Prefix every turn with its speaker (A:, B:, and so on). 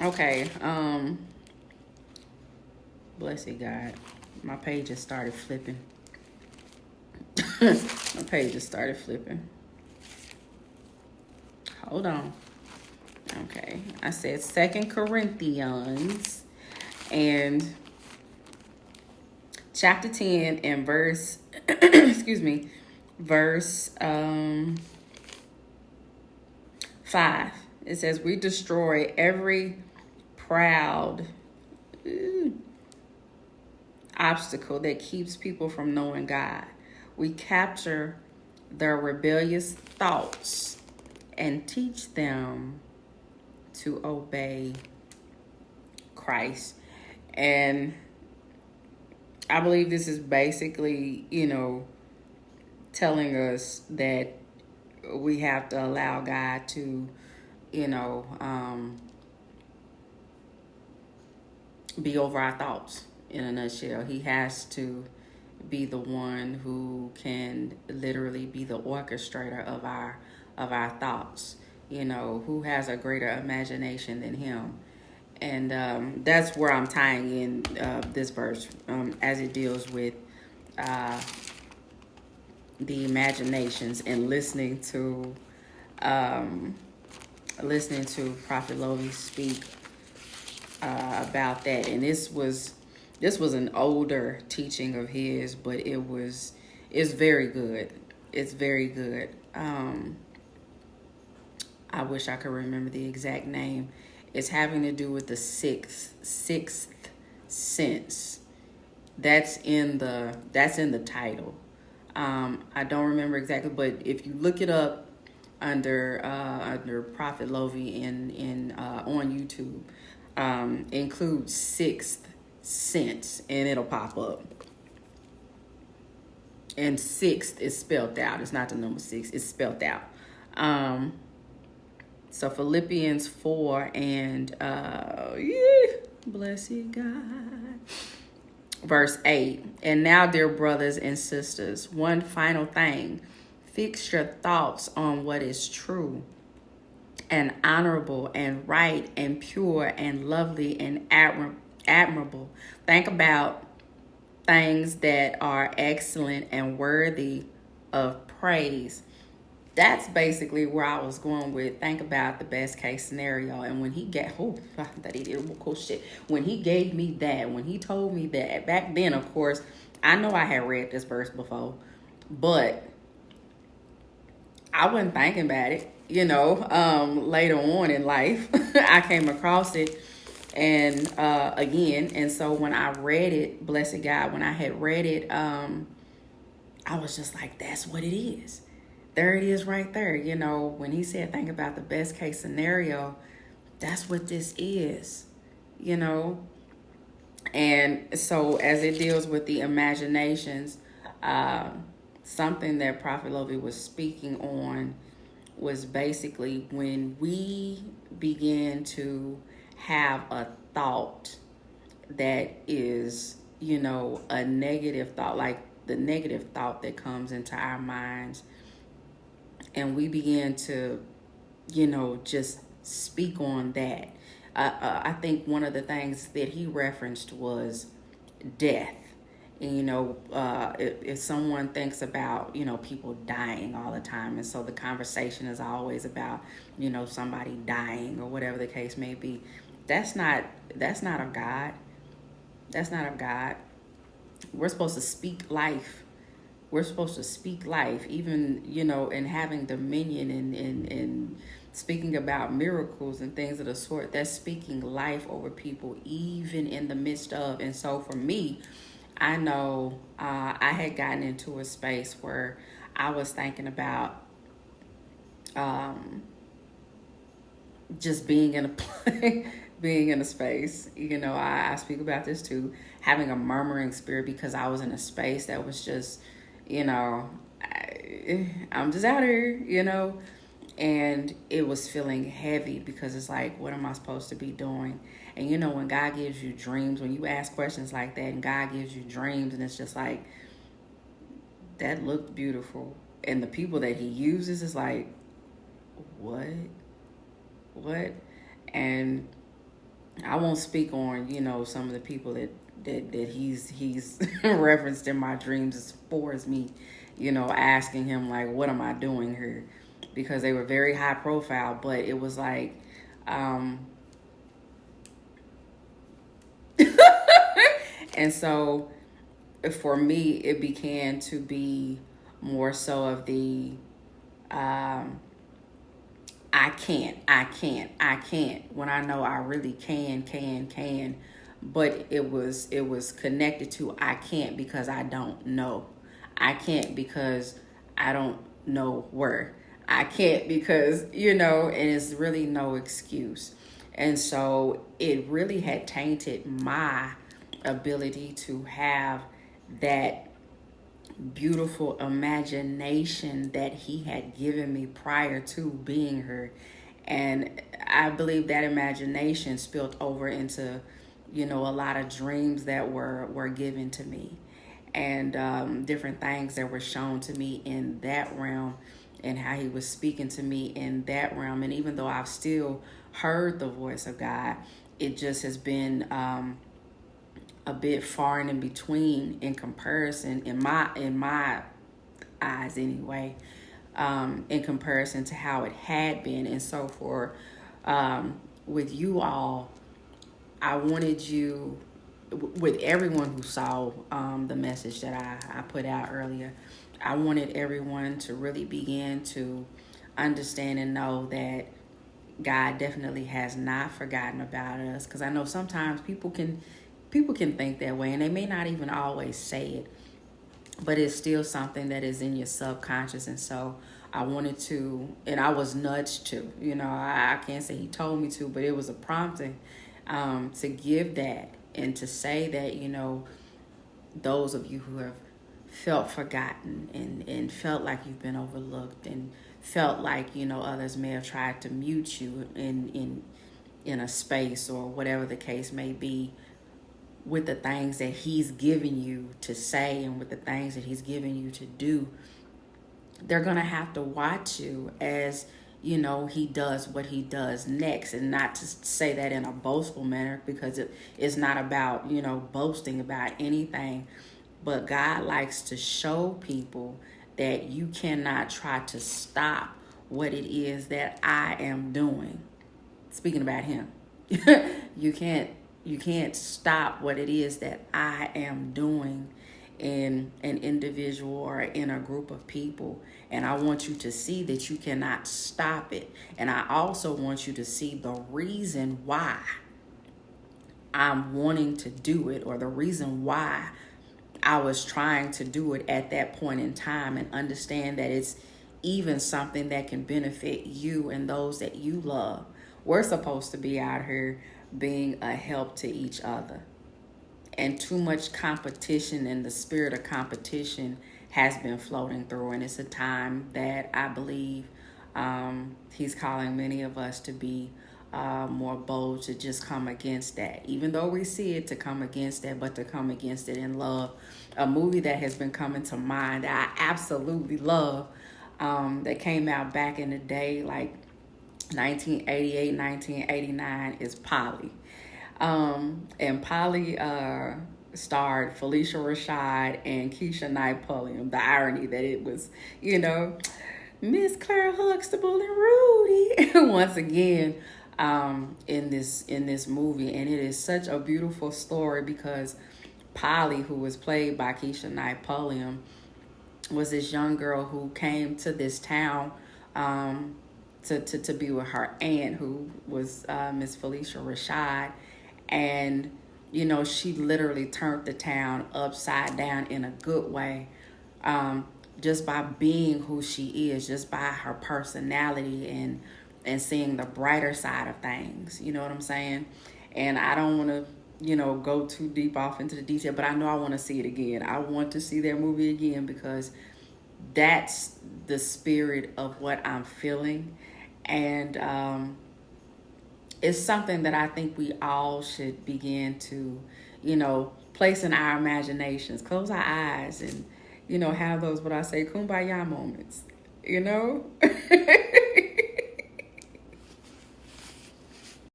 A: Okay. Bless you, God. My page just started flipping. My page just started flipping. Hold on. Okay. I said Second Corinthians and chapter 10 and verse excuse me, verse 5. It says, we destroy every proud obstacle that keeps people from knowing God. We capture their rebellious thoughts and teach them to obey Christ. And I believe this is basically, telling us that we have to allow God to, you know, be over our thoughts in a nutshell. He has to be the one who can literally be the orchestrator of our thoughts. Who has a greater imagination than him? And that's where I'm tying in this verse as it deals with uh, the imaginations and listening to Prophet Lovey speak about that. And this was an older teaching of his, but it's very good. It's very good. I wish I could remember the exact name. It's having to do with the sixth sense. That's in the title. I don't remember exactly, but if you look it up under Prophet Lovey in on YouTube, include sixth sense, and it'll pop up. And sixth is spelled out. It's not the number six. It's spelled out. So Philippians 4 and bless you, God. Verse 8. And now, dear brothers and sisters, one final thing. Fix your thoughts on what is true and honorable and right and pure and lovely and admirable. Think about things that are excellent and worthy of praise. That's basically where I was going with. Think about the best case scenario. And when he get when he gave me that, when he told me that, back then, of course, I know I had read this verse before, but I wasn't thinking about it. Later on in life, I came across it and again. And so when I read it, blessed God, when I had read it, I was just like, that's what it is. There it is right there. When he said, think about the best case scenario, that's what this is, you know. And so as it deals with the imaginations, something that Prophet Lovey was speaking on was basically when we begin to have a thought that is, a negative thought, like the negative thought that comes into our minds, and we begin to, just speak on that. I think one of the things that he referenced was death. And, if someone thinks about, people dying all the time, and so the conversation is always about, somebody dying or whatever the case may be, that's not of God. That's not of God. We're supposed to speak life. We're supposed to speak life, even, and having dominion and speaking about miracles and things of the sort. That's speaking life over people, even in the midst of. And so for me, I know I had gotten into a space where I was thinking about just being in a being in a space. I speak about this too, having a murmuring spirit, because I was in a space that was just, I'm just out here, and it was feeling heavy, because it's like, what am I supposed to be doing? And when God gives you dreams, when you ask questions like that and God gives you dreams, and it's just like, that looked beautiful, and the people that he uses is like, what? And I won't speak on, some of the people that he's referenced in my dreams as far as me, asking him like, what am I doing here? Because they were very high profile, but it was like, um, and so for me, it began to be more so of the, um, I can't, when I know I really can. But it was connected to I can't because I don't know. I can't because I don't know where. I can't because, and it's really no excuse. And so it really had tainted my ability to have that beautiful imagination that he had given me prior to being here. And I believe that imagination spilled over into, a lot of dreams that were given to me, and different things that were shown to me in that realm, and how he was speaking to me in that realm. And even though I've still heard the voice of God, it just has been a bit far and in between in comparison, in my eyes anyway, in comparison to how it had been. And so for with you all, I wanted you, with everyone who saw the message that I put out earlier, I wanted everyone to really begin to understand and know that God definitely has not forgotten about us. Because I know sometimes people can think that way, and they may not even always say it, but it's still something that is in your subconscious. And so I wanted to, and I was nudged to, I can't say he told me to, but it was a prompting to give that and to say that, those of you who have felt forgotten and felt like you've been overlooked and felt like, others may have tried to mute you in a space or whatever the case may be, with the things that he's given you to say and with the things that he's given you to do, they're going to have to watch you as, he does what he does next. And not to say that in a boastful manner, because it's not about, boasting about anything. But God likes to show people that you cannot try to stop what it is that I am doing. Speaking about him, you can't stop what it is that I am doing in an individual or in a group of people. And I want you to see that you cannot stop it. And I also want you to see the reason why I'm wanting to do it, or the reason why I was trying to do it at that point in time, and understand that it's even something that can benefit you and those that you love. We're supposed to be out here being a help to each other. And too much competition, and the spirit of competition has been floating through. And it's a time that I believe he's calling many of us to be more bold, to just come against that. Even though we see it, to come against that, but to come against it in love. A movie that has been coming to mind that I absolutely love, that came out back in the day, like 1988, 1989, is Polly. And Polly starred Felicia Rashad and Keisha Knight Pulliam. The irony that it was, Miss Claire Huxtable and Rudy once again in this movie. And it is such a beautiful story, because Polly, who was played by Keisha Knight Pulliam, was this young girl who came to this town to be with her aunt, who was Miss Felicia Rashad. And, she literally turned the town upside down in a good way, just by being who she is, just by her personality and seeing the brighter side of things. You know what I'm saying? And I don't want to, go too deep off into the detail, but I know I want to see it again. I want to see that movie again, because that's the spirit of what I'm feeling. And it's something that I think we all should begin to, place in our imaginations, close our eyes, and, have those, what I say, kumbaya moments,